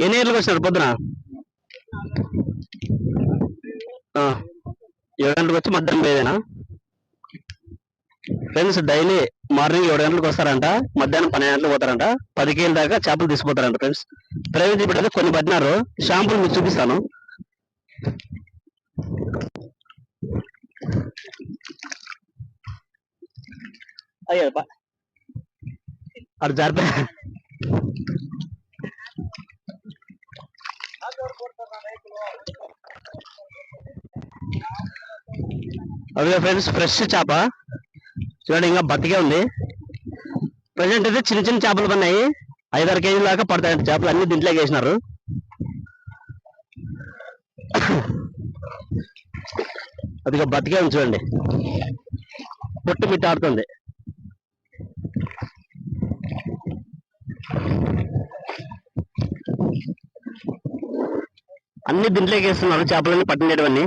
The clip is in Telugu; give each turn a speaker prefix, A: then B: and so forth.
A: ఎన్ని గంటలకు వచ్చినారు పొద్దున? 7 గంటలకు వచ్చి మధ్యాహ్నం పోయేదేనా ఫ్రెండ్స్? డైలీ మార్నింగ్ 7 గంటలకు వస్తారంట, మధ్యాహ్నం 12 గంటలకు పోతారంట. 10 కేజీల దాకా చేపలు తీసుకుపోతారంట ఫ్రెండ్స్. ప్రైవేట్ ఇప్పుడు అయితే కొన్ని పట్టినారు, షాంపులు మీకు చూపిస్తాను. అయ్యో అది జారిపోయి అదే ఫ్రెండ్స్, ఫ్రెష్ చేప చూడండి, ఇంకా బతికే ఉంది. ప్రజెంట్ అయితే చిన్న చిన్న చేపలు పడినాయి, 5-6 కేజీల దాకా పడతాయంట చేపలు. అన్ని దీంట్లోకి వేసినారు. అదిగా బతికే ఉంది చూడండి, పొట్టు పిట్ట ఆడుతుంది. అన్ని దీంట్లోకి వేస్తున్నారు చేపలన్నీ పట్టినవన్నీ.